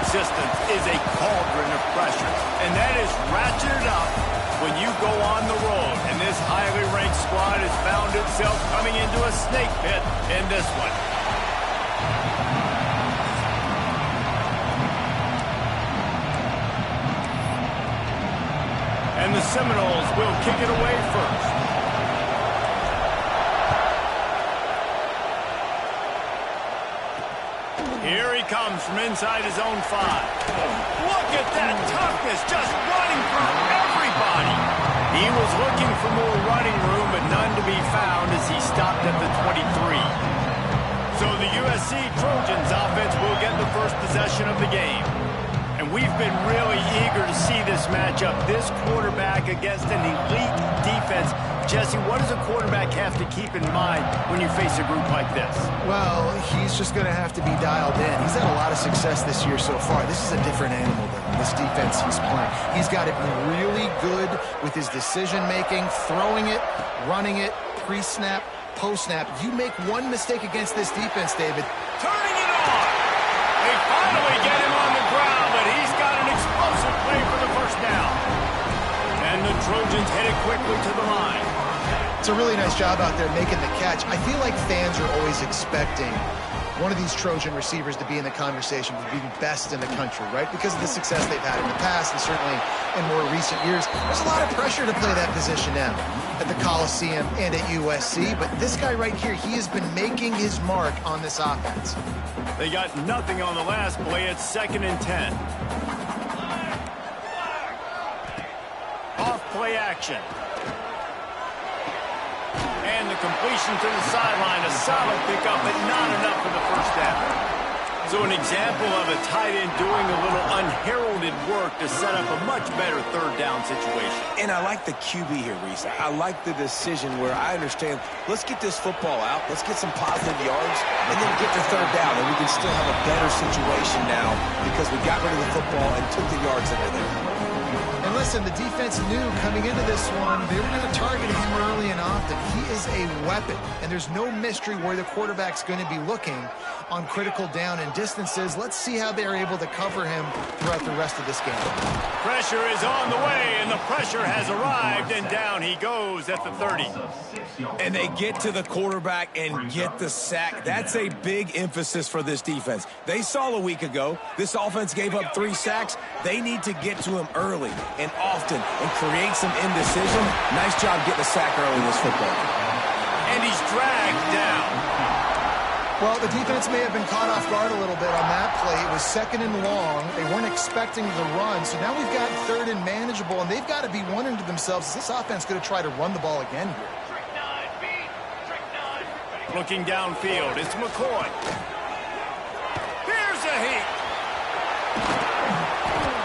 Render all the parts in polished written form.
resistance is a cauldron of pressure, and that is ratcheted up when you go on the road. And this highly ranked squad has found itself coming into a snake pit in this one. And the Seminoles will kick it away first. Here he comes from inside his own 5. Look at that toughness, just running through everybody. He was looking for more running room, but none to be found as he stopped at the 23. So the USC Trojans offense will get the first possession of the game. And we've been really eager to see this matchup. This quarterback against an elite defense. Jesse, what does a quarterback have to keep in mind when you face a group like this? Well, he's just going to have to be dialed in. He's had a lot of success this year so far. This is a different animal than this defense he's playing. He's got to be really good with his decision-making, throwing it, running it, pre-snap, post-snap. You make one mistake against this defense, David. Turning it on! They finally get him on the ground, but he's got an explosive play for the first down. And the Trojans headed quickly to the line. It's a really nice job out there making the catch. I feel like fans are always expecting one of these Trojan receivers to be in the conversation for being best in the country, right? Because of the success they've had in the past and certainly in more recent years. There's a lot of pressure to play that position now at the Coliseum and at USC. But this guy right here, he has been making his mark on this offense. They got nothing on the last play. It's 2nd and 10. Off play action. And the completion to the sideline, a solid pickup, but not enough for the first down. So an example of a tight end doing a little unheralded work to set up a much better 3rd down situation. And I like the QB here, Reese. I like the decision where I understand, let's get this football out, let's get some positive yards, and then get to 3rd down, and we can still have a better situation now because we got rid of the football and took the yards that were there. And listen, the defense knew coming into this one, they were going to target him early and often. He is a weapon, and there's no mystery where the quarterback's going to be looking on critical down and distances. Let's see how they're able to cover him throughout the rest of this game. Pressure is on the way, and the pressure has arrived, and down he goes at the 30. And they get to the quarterback and get the sack. That's a big emphasis for this defense. They saw a week ago, this offense gave up 3 sacks. They need to get to him early and often and create some indecision. Nice job getting a sack early in this football. And he's dragged down. Well, the defense may have been caught off guard a little bit on that play. It was 2nd and long. They weren't expecting the run. So now we've got 3rd and manageable, and they've got to be wondering to themselves, is this offense going to try to run the ball again here? Looking downfield, it's McCoy. Here's a heat.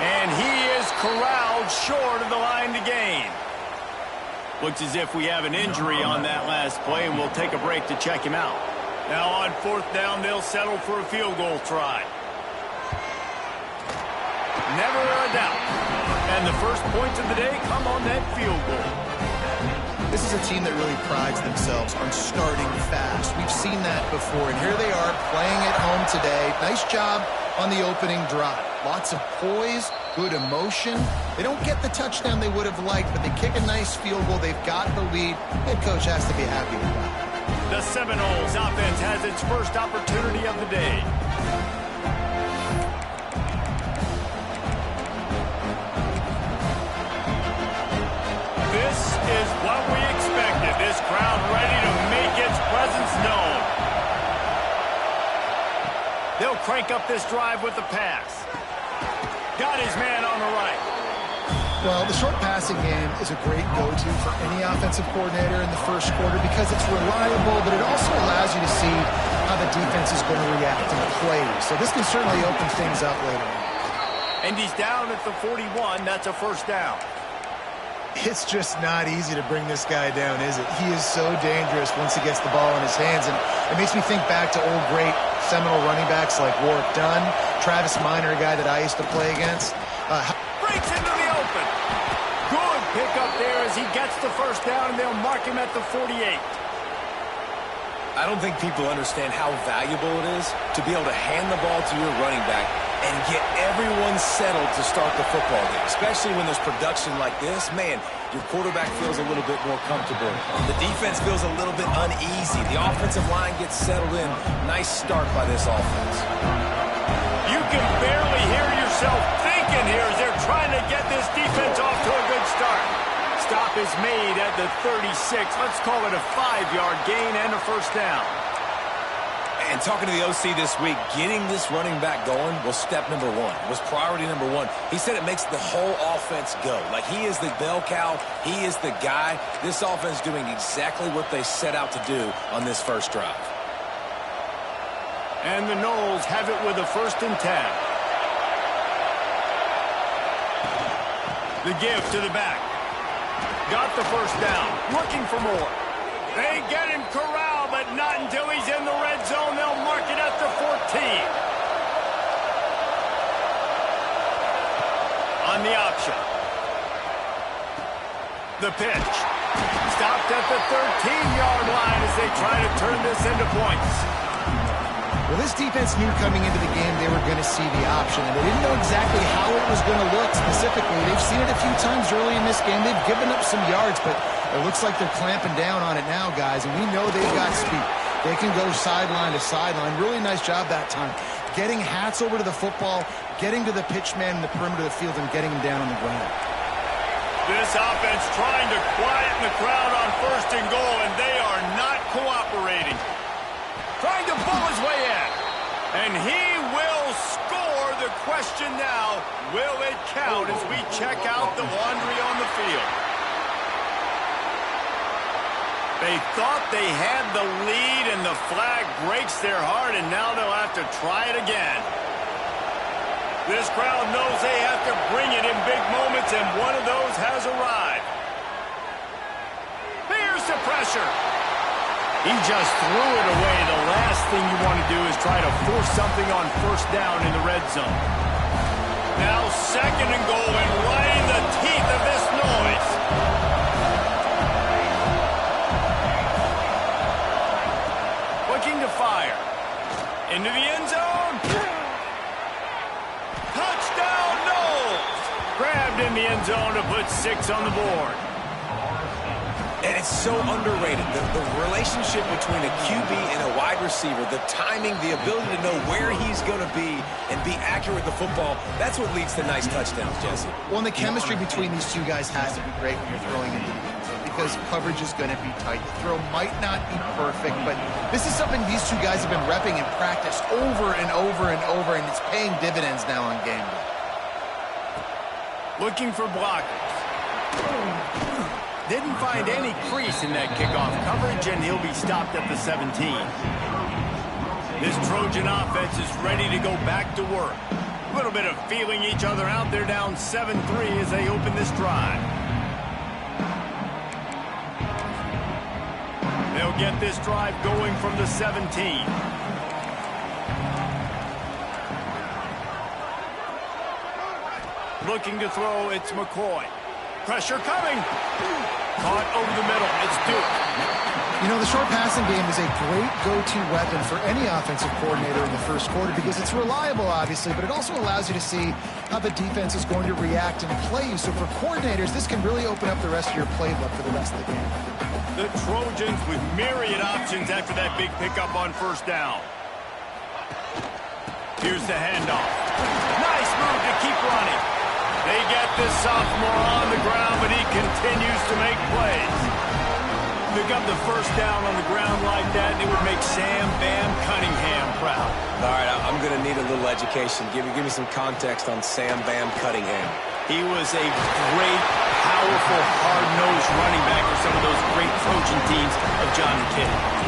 And he is corralled short of the line to gain. Looks as if we have an injury on that last play, and we'll take a break to check him out. Now on 4th down, they'll settle for a field goal try. Never a doubt. And the first points of the day come on that field goal. This is a team that really prides themselves on starting fast. We've seen that before, and here they are playing at home today. Nice job on the opening drive. Lots of poise, good emotion. They don't get the touchdown they would have liked, but they kick a nice field goal. They've got the lead. Head coach has to be happy with that. The Seminoles offense has its first opportunity of the day. This is what we expected. This crowd ready to make its presence known. They'll crank up this drive with the pass. Got his man on the right. Well, the short passing game is a great go-to for any offensive coordinator in the first quarter because it's reliable, but it also allows you to see how the defense is going to react to the plays. So this can certainly open things up later on. And he's down at the 41. That's a first down. It's just not easy to bring this guy down, is it? He is so dangerous once he gets the ball in his hands. And it makes me think back to old great Seminole running backs like Warwick Dunn, Travis Minor, a guy that I used to play against. Breaks into the open. Good pick up there as he gets the first down, and they'll mark him at the 48. I don't think people understand how valuable it is to be able to hand the ball to your running back and get everyone settled to start the football game, especially when there's production like this. Man, your quarterback feels a little bit more comfortable. The defense feels a little bit uneasy. The offensive line gets settled in. Nice start by this offense. You can barely hear yourself thinking here as they're trying to get this defense off to a good start. Stop is made at the 36. Let's call it a 5-yard gain and a first down. And talking to the OC this week, getting this running back going was step number one, was priority number one. He said it makes the whole offense go. Like, he is the bell cow. He is the guy. This offense doing exactly what they set out to do on this first drive. And the Noles have it with a 1st and 10. The give to the back. Got the first down. Looking for more. They get him corralled, but not until he's in the red zone. They'll mark it at the 14. On the option. The pitch. Stopped at the 13-yard line as they try to turn this into points. Well, this defense knew coming into the game they were going to see the option, and they didn't know exactly how it was going to look specifically. They've seen it a few times early in this game. They've given up some yards, but it looks like they're clamping down on it now, guys, and we know they've got speed. They can go sideline to sideline. Really nice job that time. Getting hats over to the football, getting to the pitch man in the perimeter of the field, and getting him down on the ground. This offense trying to quieten the crowd on 1st and goal, and they are not cooperating. Trying to pull his way in. And he will score. The question now, will it count as we check out the laundry on the field? They thought they had the lead, and the flag breaks their heart, and now they'll have to try it again. This crowd knows they have to bring it in big moments, and one of those has arrived. Here's the pressure. He just threw it away. The last thing you want to do is try to force something on 1st down in the red zone. Now 2nd and goal, and right in the teeth of this noise. Looking to fire. Into the end zone. Touchdown, Noles! Grabbed in the end zone to put 6 on the board. And it's so underrated. The relationship between a QB and a wide receiver, the timing, the ability to know where he's going to be and be accurate with the football, that's what leads to nice touchdowns, Jesse. Well, and the chemistry between these two guys has to be great when you're throwing into the end zone because coverage is going to be tight. The throw might not be perfect, but this is something these two guys have been repping in practice over and over and over, and it's paying dividends now on game day. Looking for blockers. Didn't find any crease in that kickoff coverage, and he'll be stopped at the 17. This Trojan offense is ready to go back to work. A little bit of feeling each other out. They're down 7-3 as they open this drive. They'll get this drive going from the 17. Looking to throw, it's McCoy. Pressure coming. Caught over the middle. It's Duke. You know, the short passing game is a great go-to weapon for any offensive coordinator in the first quarter because it's reliable, obviously, but it also allows you to see how the defense is going to react and play you. So for coordinators, this can really open up the rest of your playbook for the rest of the game. The Trojans with myriad options after that big pickup on 1st down. Here's the handoff. Nice move to keep running. They get this sophomore on the ground, but he continues to make plays. Pick up the 1st down on the ground like that, and it would make Sam Bam Cunningham proud. All right, I'm going to need a little education. Give me some context on Sam Bam Cunningham. He was a great, powerful, hard-nosed running back for some of those great Trojan teams of John McKinney.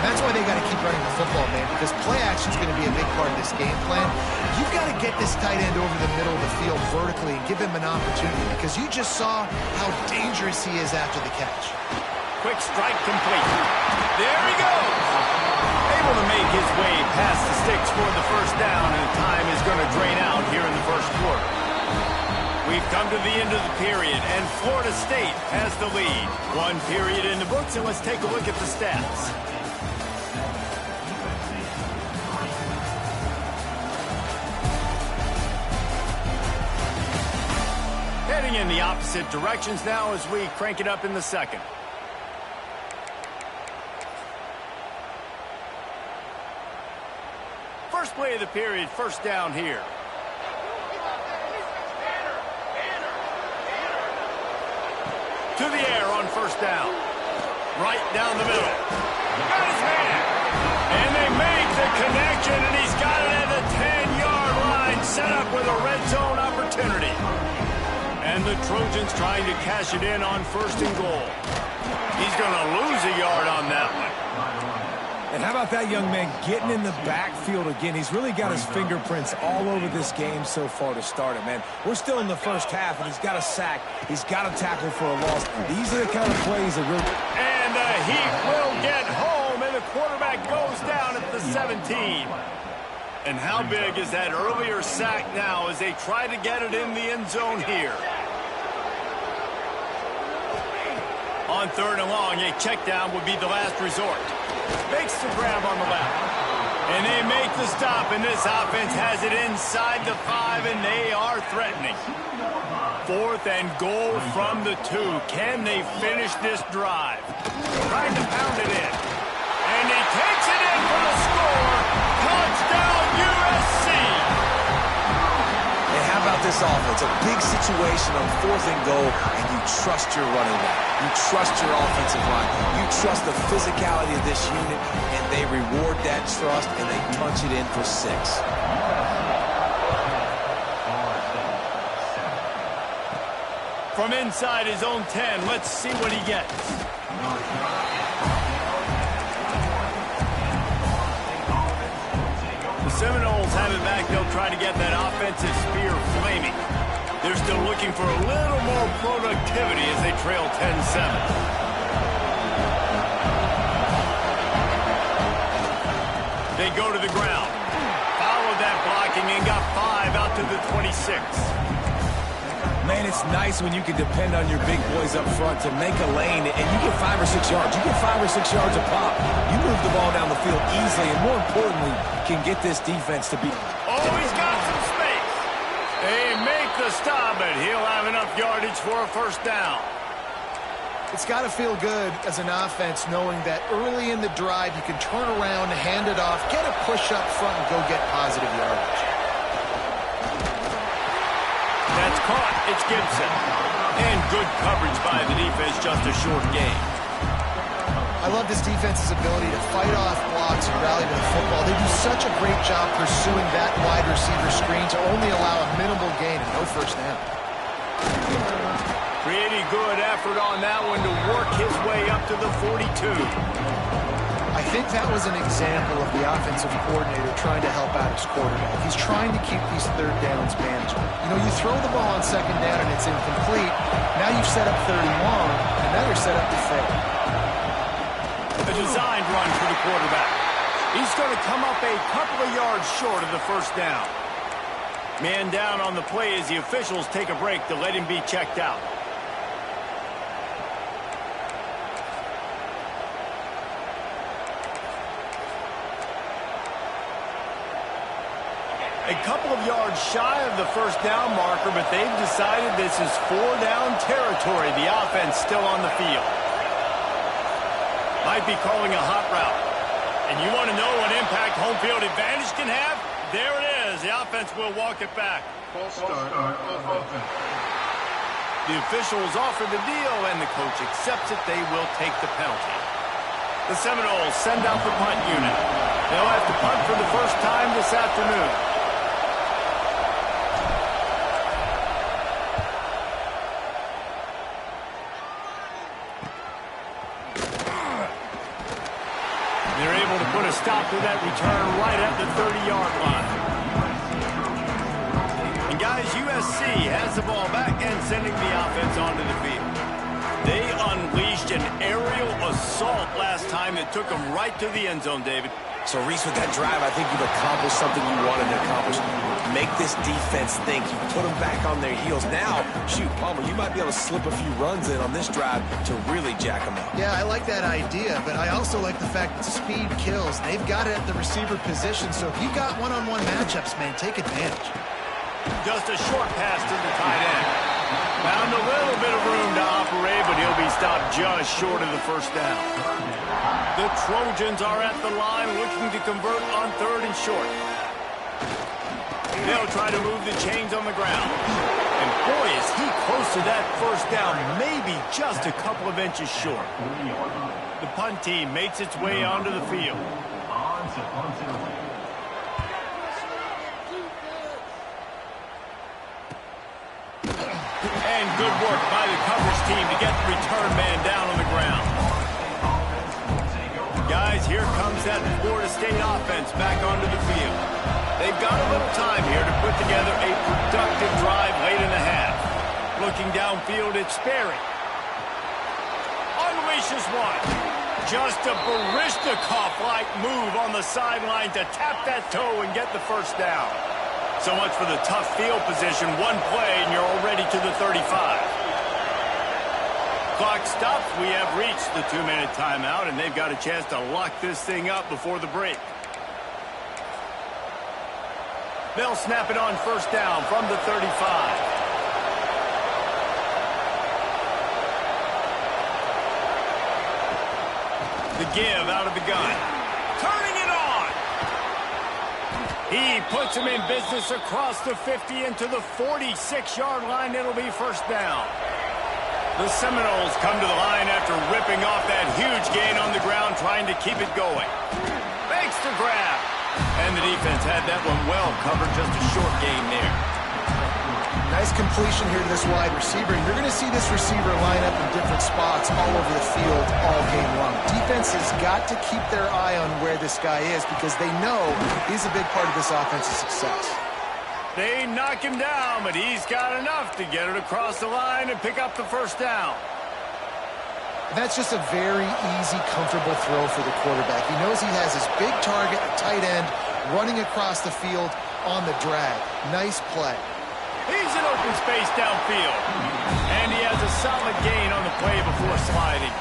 And that's why they got to keep running the football, man, because play action is going to be a big part of this game plan. You've got to get this tight end over the middle of the field vertically and give him an opportunity because you just saw how dangerous he is after the catch. Quick strike complete. There he goes. Able to make his way past the sticks for the 1st down, and time is going to drain out here in the 1st quarter. We've come to the end of the period, and Florida State has the lead. 1 period in the books, and let's take a look at the stats. Moving in the opposite directions now as we crank it up in the second. First play of the period, first down here. To the air on first down. Right down the middle. Got his man. And they make the connection, and he's got it at the 10-yard line, set up with a red zone opportunity. And the Trojans trying to cash it in on first and goal. He's going to lose a yard on that one. And how about that young man getting in the backfield again? He's really got his fingerprints all over this game so far to start it, man. We're still in the first half, and he's got a sack. He's got a tackle for a loss. These are the kind of plays that really... And the Heat will get home, and the quarterback goes down at the 17. And how big is that earlier sack now as they try to get it in the end zone here? On third and long, a check down would be the last resort. Makes the grab on the left. And they make the stop, and this offense has it inside the 5, and they are threatening. Fourth and goal from the 2. Can they finish this drive? Trying to pound it in. And he takes it in for the score. Touchdown, USC! And how about this offense? A big situation on fourth and goal, and you trust your running back. You trust your offensive line. You trust the physicality of this unit, and they reward that trust, and they punch it in for 6. From inside his own 10, let's see what he gets. The Seminoles have it back. They'll try to get that offensive spear flaming. They're still looking for a little more productivity as they trail 10-7. They go to the ground. Followed that blocking and got 5 out to the 26. Man, it's nice when you can depend on your big boys up front to make a lane, and you get 5 or 6 yards. You get 5 or 6 yards a pop. You move the ball down the field easily, and more importantly, can get this defense to be... Oh, he's got some space. They make the stop, but he'll have enough yardage for a first down. It's got to feel good as an offense knowing that early in the drive you can turn around, hand it off, get a push up front, and go get positive yardage. That's caught. It's Gibson. And good coverage by the defense, just a short gain. I love this defense's ability to fight off blocks and rally to the football. They do such a great job pursuing that wide receiver screen to only allow a minimal gain and no first down. Pretty good effort on that one to work his way up to the 42. I think that was an example of the offensive coordinator trying to help out his quarterback. He's trying to keep these third downs manageable. You know, you throw the ball on second down and it's incomplete. Now you've set up 31, and now you're set up to fail. A designed run for the quarterback. He's going to come up a couple of yards short of the first down. Man down on the play as the officials take a break to let him be checked out. A couple of yards shy of the first down marker, but they've decided this is 4-down territory. The offense still on the field. Might be calling a hot route. And you want to know what impact home field advantage can have? There it is. The offense will walk it back. False start of offense. The officials offer the deal, and the coach accepts it. They will take the penalty. The Seminoles send out the punt unit. They'll have to punt for the first time this afternoon. They're able to put a stop to that return right at the 30-yard line. And guys, USC has the ball back and sending the offense onto the field. They unleashed an aerial assault last time that took them right to the end zone, David. So, Reese, with that drive, I think you've accomplished something you wanted to accomplish. Make this defense think. You put them back on their heels. Now, shoot, Palmer, you might be able to slip a few runs in on this drive to really jack them up. Yeah, I like that idea, but I also like the fact that speed kills. They've got it at the receiver position, so if you got one-on-one matchups, man, take advantage. Just a short pass to the tight end. Found a little bit of room to operate, but he'll be stopped just short of the first down. The Trojans are at the line looking to convert on 3rd and short. They'll try to move the chains on the ground. And boy, is he close to that first down, maybe just a couple of inches short. The punt team makes its way onto the field. And good work by the coverage team to get the return man down on the ground. Guys, here comes that Florida State offense back onto the field. They've got a little time here to put together a productive drive late in the half. Looking downfield, it's Sperry. Unleashes one. Just a Baryshnikov-like move on the sideline to tap that toe and get the first down. So much for the tough field position. One play, and you're already to the 35. Clock stops. We have reached the 2-minute timeout, and they've got a chance to lock this thing up before the break. They'll snap it on first down from the 35. The give out of the gun. Turning it on. He puts him in business across the 50 into the 46-yard line. It'll be first down. The Seminoles come to the line after ripping off that huge gain on the ground, trying to keep it going. Fakes the grab. And the defense had that one well covered, just a short gain there. Nice completion here to this wide receiver. You're going to see this receiver line up in different spots all over the field all game long. Defense has got to keep their eye on where this guy is because they know he's a big part of this offense's success. They knock him down, but he's got enough to get it across the line and pick up the first down. That's just a very easy, comfortable throw for the quarterback. He knows he has his big target, a tight end, running across the field on the drag. Nice play. He's in open space downfield. And he has a solid gain on the play before sliding.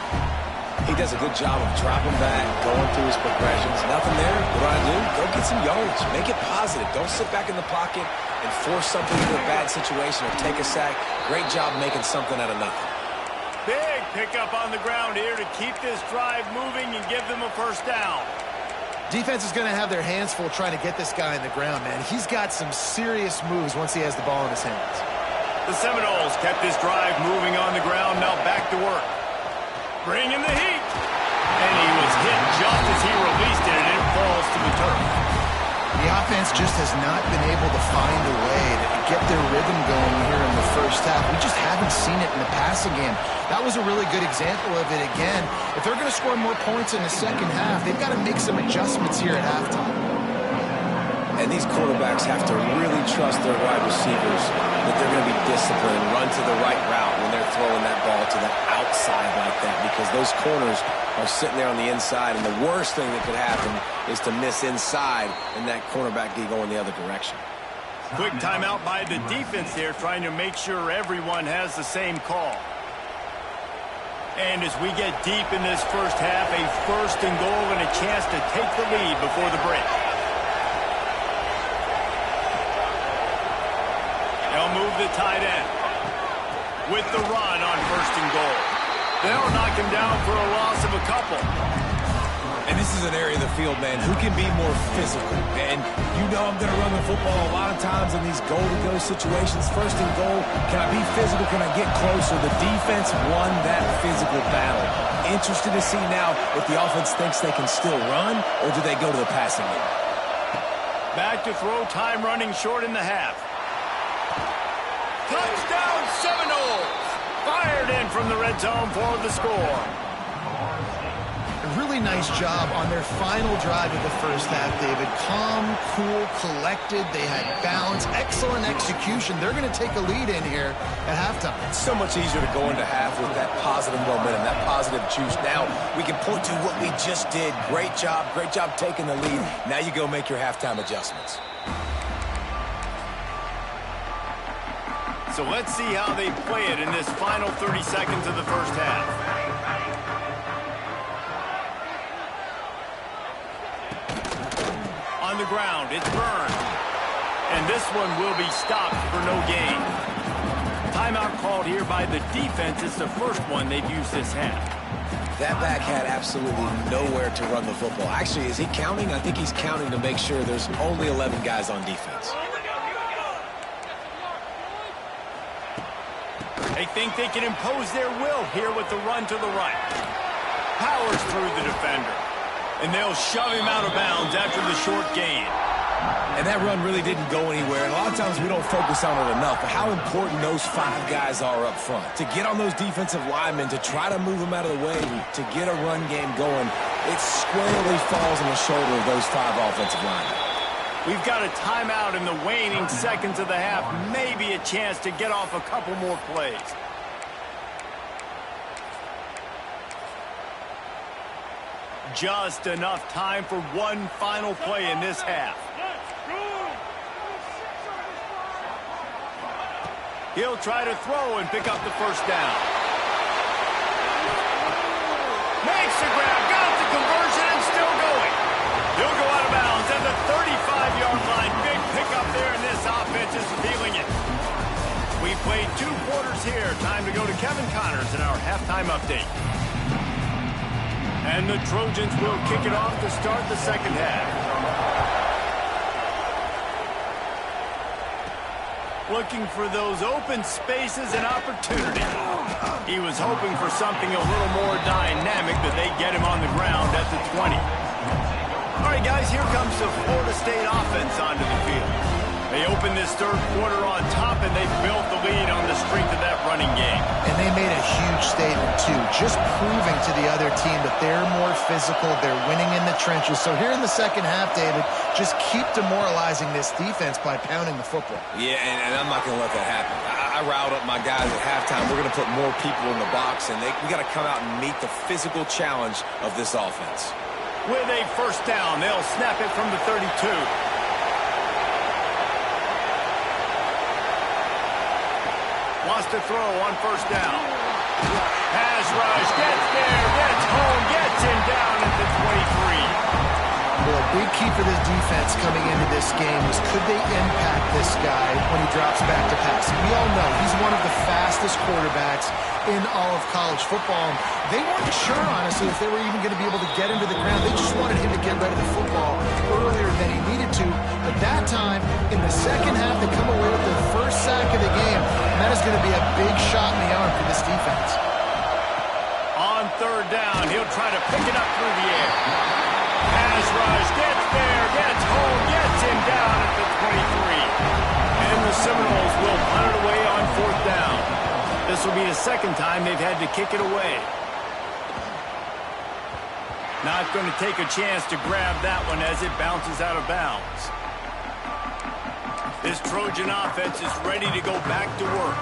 He does a good job of dropping back, going through his progressions. Nothing there. What do I do? Go get some yards. Make it positive. Don't sit back in the pocket and force something into a bad situation or take a sack. Great job making something out of nothing. Big pickup on the ground here to keep this drive moving and give them a first down. Defense is going to have their hands full trying to get this guy in the ground, man. He's got some serious moves once he has the ball in his hands. The Seminoles kept this drive moving on the ground. Now back to work. Bringing the heat. And he was hit just as he released it, and it falls to the turf. The offense just has not been able to find a way to get their rhythm going here in the first half. We just haven't seen it in the passing game. That was a really good example of it again. If they're going to score more points in the second half, they've got to make some adjustments here at halftime. And these quarterbacks have to really trust their wide receivers that they're going to be disciplined and run to the right route when they're throwing that ball to the outside like that, because those corners are sitting there on the inside, and the worst thing that could happen is to miss inside and that cornerback be going the other direction. Quick timeout by the defense there, trying to make sure everyone has the same call. And as we get deep in this first half, a first and goal and a chance to take the lead before the break. They'll move the tight end with the run on first and goal. They'll knock him down for a loss of a couple. And this is an area of the field, man, who can be more physical. And you know I'm going to run the football a lot of times in these goal-to-go situations. First and goal, can I be physical? Can I get closer? The defense won that physical battle. Interested to see now if the offense thinks they can still run, or do they go to the passing game? Back to throw, time running short in the half. Touchdown Seminoles! Fired in from the red zone for the score. A really nice job on their final drive of the first half, David. Calm, cool, collected. They had balance, excellent execution. They're going to take a lead in here at halftime. It's so much easier to go into half with that positive momentum, that positive juice. Now we can point to what we just did. Great job taking the lead. Now you go make your halftime adjustments. So let's see how they play it in this final 30 seconds of the first half. On the ground, it's Byrne. And this one will be stopped for no gain. timeout called here by the defense. It's the first one they've used this half. That back had absolutely nowhere to run the football. Actually, is he counting? I think he's counting to make sure there's only 11 guys on defense. They think they can impose their will here with the run to the right. Powers through the defender. And they'll shove him out of bounds after the short gain. And that run really didn't go anywhere. And a lot of times we don't focus on it enough, but how important those 5 guys are up front. To get on those defensive linemen, to try to move them out of the way, to get a run game going, it squarely falls on the shoulder of those 5 offensive linemen. We've got a timeout in the waning seconds of the half. Maybe a chance to get off a couple more plays. Just enough time for one final play in this half. He'll try to throw and pick up the first down. Makes the grab, got the conversion, and still going. He'll go out of bounds at the 35-yard line. Big pickup there, and this offense is feeling it. We played 2 quarters here. Time to go to Kevin Connors in our halftime update. And the Trojans will kick it off to start the second half. Looking for those open spaces and opportunity. He was hoping for something a little more dynamic, but they get him on the ground at the 20. All right, guys, here comes the Florida State offense onto the field. They opened this third quarter on top, and they built the lead on the strength of that running game. And they made a huge statement, too, just proving to the other team that they're more physical, they're winning in the trenches. So here in the second half, David, just keep demoralizing this defense by pounding the football. Yeah, and I'm not going to let that happen. I riled up my guys at halftime. We're going to put more people in the box, and we got to come out and meet the physical challenge of this offense. With a first down, they'll snap it from the 32. Wants to throw on first down. Pass rush, gets there, gets home, gets him down at the 23. Well, a big key for this defense coming into this game is could they impact this guy when he drops back to pass? We all know he's one of the fastest quarterbacks in all of college football. They weren't sure, honestly, if they were even going to be able to get him to the ground. They just wanted him to get rid of the football earlier than he needed to. But that time, in the second half, they come away with their first sack of the game. And that is going to be a big shot in the arm for this defense. On third down, he'll try to pick it up through the air. Pass rush, gets there, gets home, gets him down at the 23. And the Seminoles will punt it away on fourth down. This will be the second time they've had to kick it away. Not going to take a chance to grab that one as it bounces out of bounds. This Trojan offense is ready to go back to work.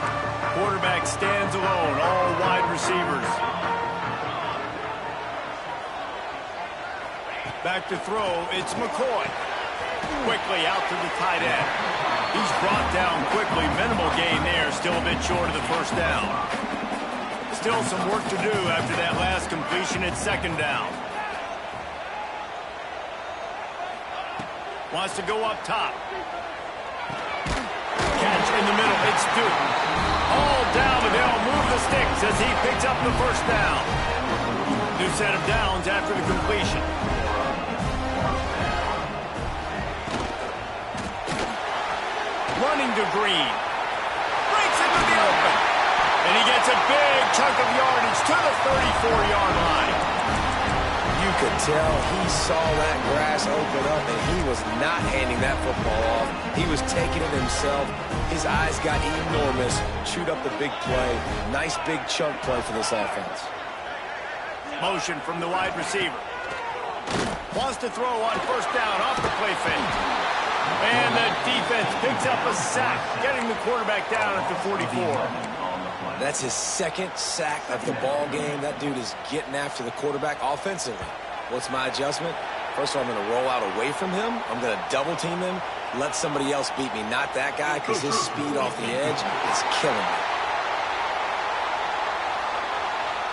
Quarterback stands alone, all wide receivers. Back to throw, it's McCoy. Quickly out to the tight end. He's brought down quickly. Minimal gain there, still a bit short of the first down. Still some work to do after that last completion at second down. Wants to go up top. Catch in the middle, it's Duke. All down, and they'll move the sticks as he picks up the first down. New set of downs after the completion. Running to Green. Breaks into the open. And he gets a big chunk of yardage to the 34-yard line. You could tell he saw that grass open up, and he was not handing that football off. He was taking it himself. His eyes got enormous. Chewed up the big play. Nice big chunk play for this offense. Motion from the wide receiver. Wants to throw on first down off the play fake. And the defense picks up a sack, getting the quarterback down at the 44. That's his second sack of the ball game. That dude is getting after the quarterback offensively. What's my adjustment? First of all, I'm going to roll out away from him. I'm going to double team him. Let somebody else beat me, not that guy, because his speed off the edge is killing me.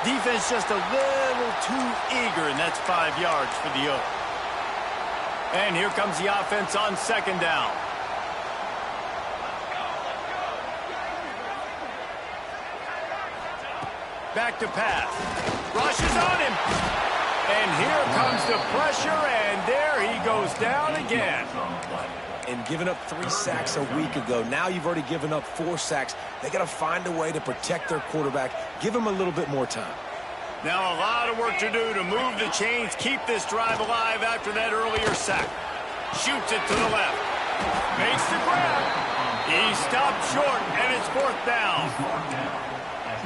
Defense just a little too eager, and that's 5 yards for the Oak. And here comes the offense on second down. Back to pass. Rushes on him. And here comes the pressure, and there he goes down again. And giving up 3 sacks a week ago. Now you've already given up 4 sacks. They got to find a way to protect their quarterback. Give him a little bit more time. Now a lot of work to do to move the chains, keep this drive alive after that earlier sack. Shoots it to the left. Makes the grab. He stopped short, and it's 4th down.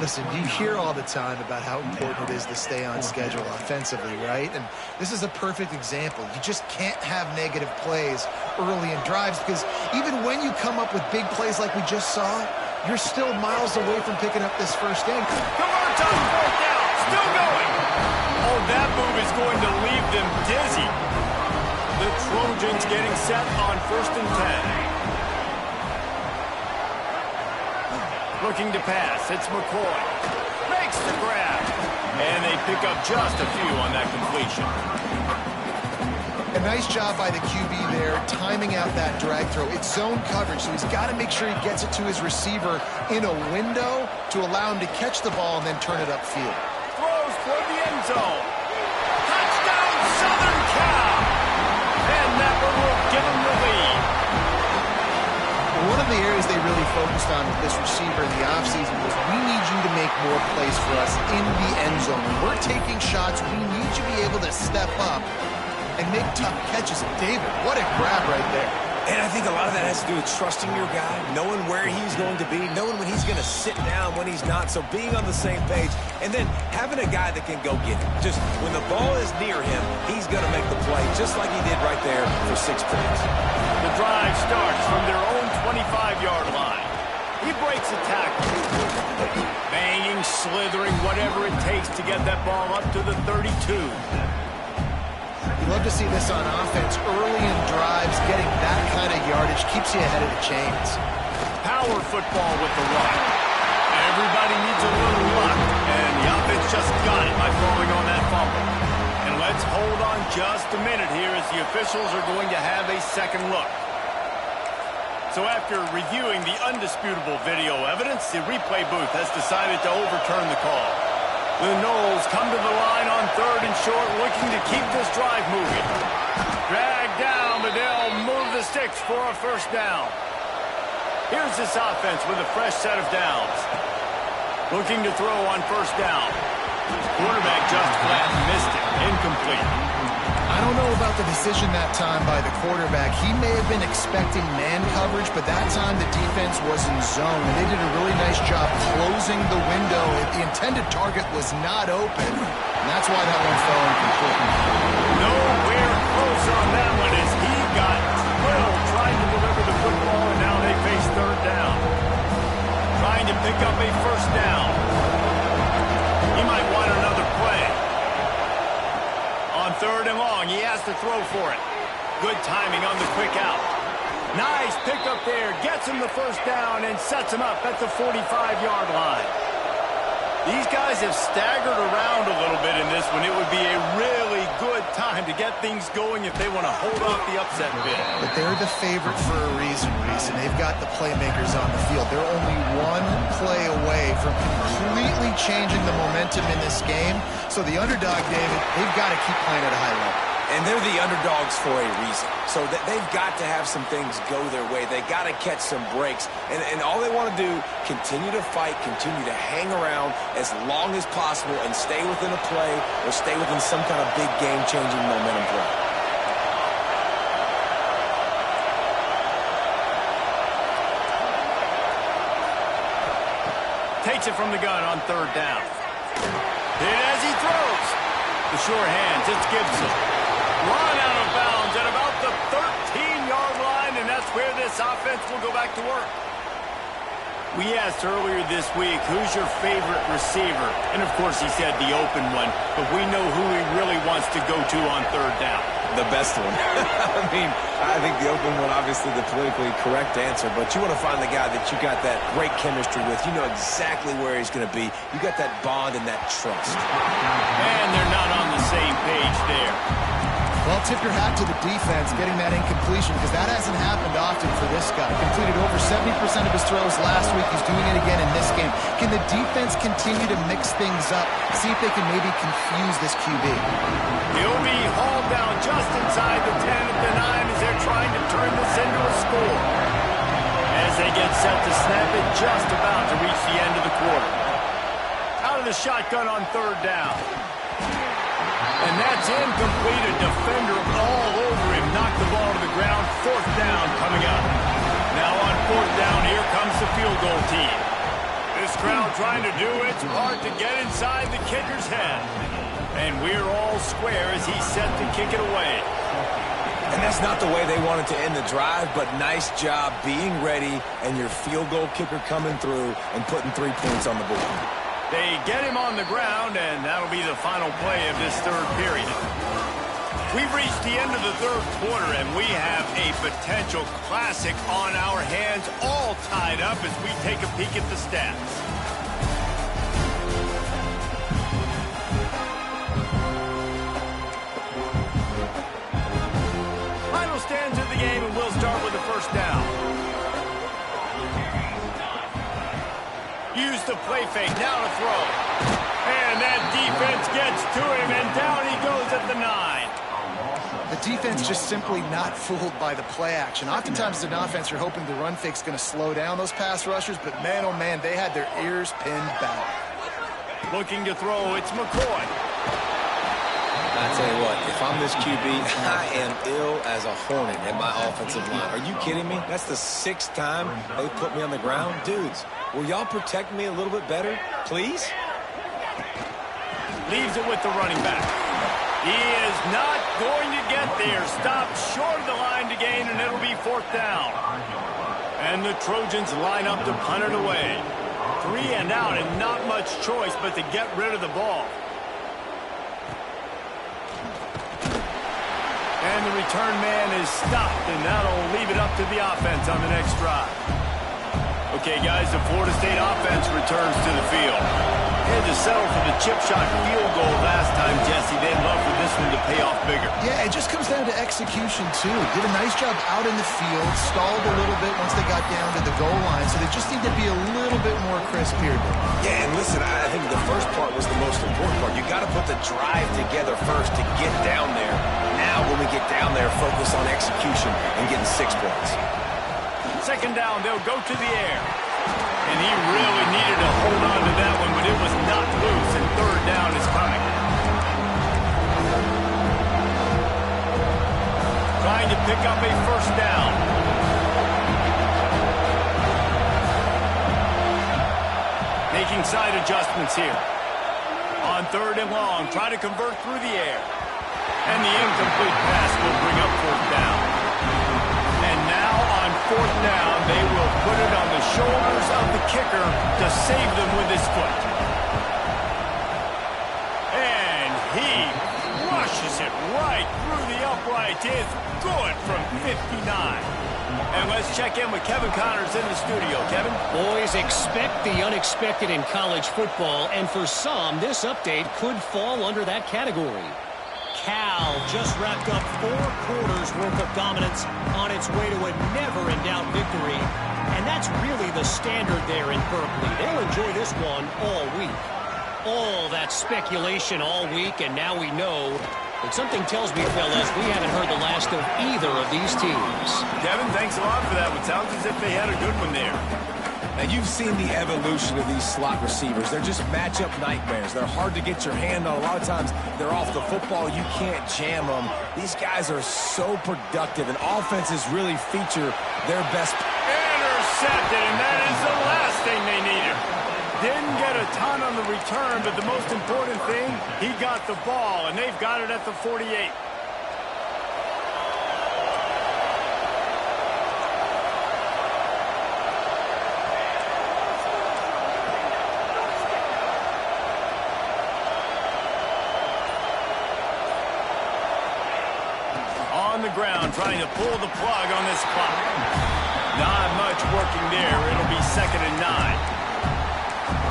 Listen, you hear all the time about how important it is to stay on schedule offensively, right? And this is a perfect example. You just can't have negative plays early in drives because even when you come up with big plays like we just saw, you're still miles away from picking up this first down. Converts on 4th down. Still going. Oh, that move is going to leave them dizzy. The Trojans getting set on 1st and 10. Looking to pass. It's McCoy. Makes the grab. And they pick up just a few on that completion. A nice job by the QB there, timing out that drag throw. It's zone coverage, so he's got to make sure he gets it to his receiver in a window to allow him to catch the ball and then turn it upfield. Throws toward the end zone. Touchdown, Southern Cal. And Napper will give him the lead. One of the areas they really focused on with this receiver in the offseason was we need you to make more plays for us in the end zone. When we're taking shots, we need you to be able to step up and make tough catches. And David, what a grab right there. And I think a lot of that has to do with trusting your guy, knowing where he's going to be, knowing when he's going to sit down, when he's not. So being on the same page, and then having a guy that can go get it. Just when the ball is near him, he's going to make the play, just like he did right there for 6 points. The drive starts from their own 25-yard line. He breaks a tackle. Banging, slithering, whatever it takes to get that ball up to the 32. You love to see this on offense. Early in drives, getting that kind of yardage keeps you ahead of the chains. Power football with the run. Everybody needs a little luck, and the offense just got it by throwing on that fumble. And let's hold on just a minute here as the officials are going to have a second look. So after reviewing the undisputable video evidence, the replay booth has decided to overturn the call. The Noles come to the line on 3rd and short, looking to keep this drive moving. Dragged down, but they'll move the sticks for a 1st down. Here's this offense with a fresh set of downs. Looking to throw on 1st down. Quarterback just flat missed it. Incomplete. I don't know about the decision that time by the quarterback. He may have been expecting man coverage, but that time the defense was in zone, and they did a really nice job closing the window. The intended target was not open, and that's why that one fell incomplete. Nowhere close on that one as he got drilled trying to deliver the football, and now they face 3rd down. Trying to pick up a 1st down. He might want another play. On 3rd and long, he has to throw for it. Good timing on the quick out. Nice pickup there. Gets him the 1st down and sets him up at the 45-yard line. These guys have staggered around a little bit in this one. It would be a really good time to get things going if they want to hold off the upset bid. But they're the favorite for a reason, Reese, and they've got the playmakers on the field. They're only one play away from completely changing the momentum in this game. So the underdog, David, they've got to keep playing at a high level. And they're the underdogs for a reason. So they've got to have some things go their way. They got to catch some breaks. And all they want to do, continue to fight, continue to hang around as long as possible and stay within a play or stay within some kind of big game-changing momentum play. Takes it from the gun on 3rd down. Hit as he throws. The sure hands, it's Gibson. Run out of bounds at about the 13-yard line, and that's where this offense will go back to work. We asked earlier this week, who's your favorite receiver? And, of course, he said the open one, but we know who he really wants to go to on 3rd down. The best one. I mean, I think the open one, obviously the politically correct answer, but you want to find the guy that you got that great chemistry with. You know exactly where he's going to be. You got that bond and that trust. And they're not on the same page there. Well, got to tip your hat to the defense getting that incompletion because that hasn't happened often for this guy. Completed over 70% of his throws last week. He's doing it again in this game. Can the defense continue to mix things up, see if they can maybe confuse this QB? He'll be hauled down just inside the 10 at the 9 as they're trying to turn this into a score. As they get set to snap it, just about to reach the end of the quarter. Out of the shotgun on third down. And that's incomplete. A defender all over him. Knocked the ball to the ground. Fourth down coming up. Now on fourth down, here comes the field goal team. This crowd trying to do its part to get inside the kicker's head. And we're all square as he's set to kick it away. And that's not the way they wanted to end the drive, but nice job being ready and your field goal kicker coming through and putting 3 points on the board. They get him on the ground, and that'll be the final play of this third period. We've reached the end of the third quarter, and we have a potential classic on our hands, all tied up as we take a peek at the stats. Final stands of the game, and we'll start with the first down. Use the play fake, now to throw. And that defense gets to him, and down he goes at the 9. The defense just simply not fooled by the play action. Oftentimes as an offense, you're hoping the run fake's going to slow down those pass rushers, but man, oh man, they had their ears pinned back. Looking to throw, it's McCoy. I tell you what, if I'm this QB, I am ill as a hornet in my offensive line. Are you kidding me? That's the 6th time they put me on the ground. Dudes, will y'all protect me a little bit better, please? Leaves it with the running back. He is not going to get there. Stopped short of the line to gain, and it'll be fourth down. And the Trojans line up to punt it away. 3 and out, and not much choice but to get rid of the ball. And the return man is stopped, and that'll leave it up to the offense on the next drive. Okay, guys, the Florida State offense returns to the field. Had to settle for the chip shot field goal last time, Jesse. They'd love for this one to pay off bigger. Yeah, it just comes down to execution, too. Did a nice job out in the field, stalled a little bit once they got down to the goal line, so they just need to be a little bit more crisp here. Yeah, and listen, I think the first part was the most important part. You got to put the drive together first to get down there. Now, when we get down there, focus on execution and getting 6 points. Second down, they'll go to the air. And he really needed to hold on to that one, but it was not loose, and third down is coming. Trying to pick up a first down. Making side adjustments here. On third and long, try to convert through the air. And the incomplete pass will bring up fourth down. And now on fourth down, they will put it on the shoulders of the kicker to save them with his foot. And he rushes it right through the uprights. It's good from 59. And let's check in with Kevin Connors in the studio. Kevin? Boys, expect the unexpected in college football, and for some, this update could fall under that category. Cal just wrapped up 4 quarters worth of dominance on its way to a never-in-doubt victory. And that's really the standard there in Berkeley. They'll enjoy this one all week. All that speculation all week, and now we know. But something tells me, fellas, we haven't heard the last of either of these teams. Kevin, thanks a lot for that. It sounds as if they had a good one there. Now, you've seen the evolution of these slot receivers. They're just matchup nightmares. They're hard to get your hand on. A lot of times, they're off the football. You can't jam them. These guys are so productive, and offenses really feature their best. Intercepted, and that is the last thing they needed. Didn't get a ton on the return, but the most important thing, he got the ball, and they've got it at the 48. On the ground, trying to pull the plug on this clock. Not much working there. It'll be 2nd and 9.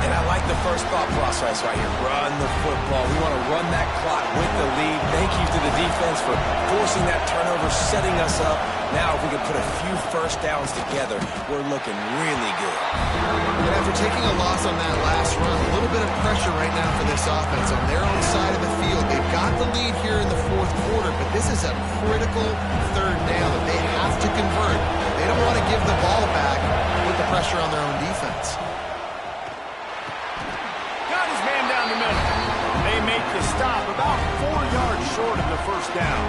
And I like the first thought process right here. Run the football. We want to run that clock with the lead. They thank you to the defense for forcing that turnover, setting us up. Now, if we can put a few first downs together, we're looking really good. And after taking a loss on that last run, a little bit of pressure right now for this offense on their own side of the field. They've got the lead here in the fourth quarter, but this is a critical third down that they have to convert. They don't want to give the ball back, put the pressure on their own defense. Got his man down the middle. They make the stop about 4 yards short of the first down.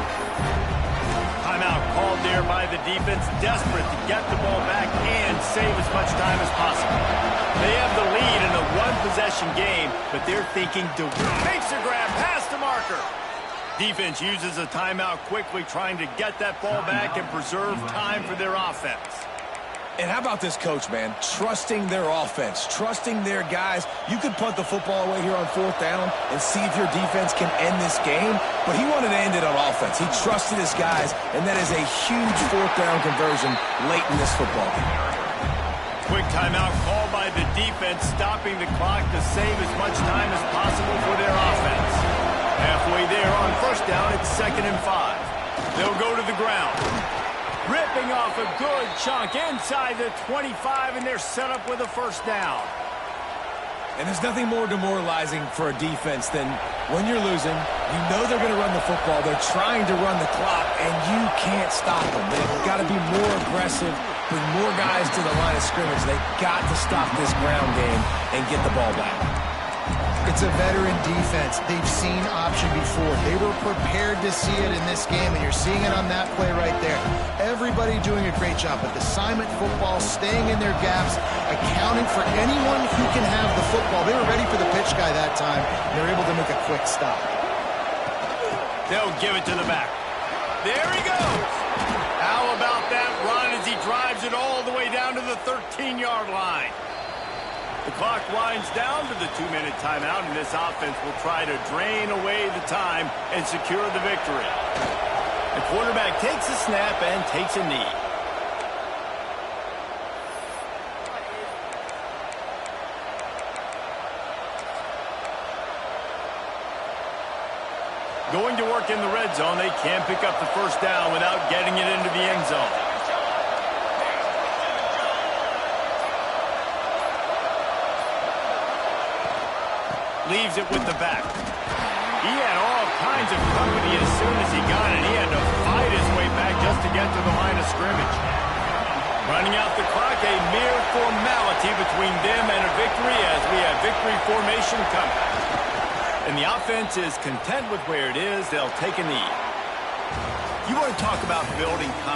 Timeout called there by the defense, desperate to get the ball back and save as much time as possible. They have the lead in a one-possession game, but they're thinking to makes a grab past the marker. Defense uses a timeout quickly, trying to get that ball back and preserve time for their offense. And how about this coach, man? Trusting their offense, trusting their guys. You could punt the football away here on fourth down and see if your defense can end this game, but he wanted to end it on offense. He trusted his guys, and that is a huge fourth down conversion late in this football game. Quick timeout called by the defense, stopping the clock to save as much time as possible for their offense. Halfway there on first down, it's 2nd and 5. They'll go to the ground. Ripping off a good chunk inside the 25, and they're set up with a first down. And there's nothing more demoralizing for a defense than when you're losing, you know they're going to run the football, they're trying to run the clock, and you can't stop them. They've got to be more aggressive, bring more guys to the line of scrimmage. They've got to stop this ground game and get the ball back. It's a veteran defense. They've seen option before. They were prepared to see it in this game, and you're seeing it on that play right there. Everybody doing a great job with assignment football, staying in their gaps, accounting for anyone who can have the football. They were ready for the pitch guy that time, and they were able to make a quick stop. They'll give it to the back. There he goes. How about that run as he drives it all the way down to the 13-yard line? The clock winds down to the 2-minute timeout, and this offense will try to drain away the time and secure the victory. The quarterback takes a snap and takes a knee. Going to work in the red zone, they can't pick up the first down without getting it into the end zone. Leaves it with the back. He had all kinds of company as soon as he got it. He had to fight his way back just to get to the line of scrimmage. Running out the clock, a mere formality between them and a victory as we have victory formation coming. And the offense is content with where it is. They'll take a knee. You want to talk about building confidence.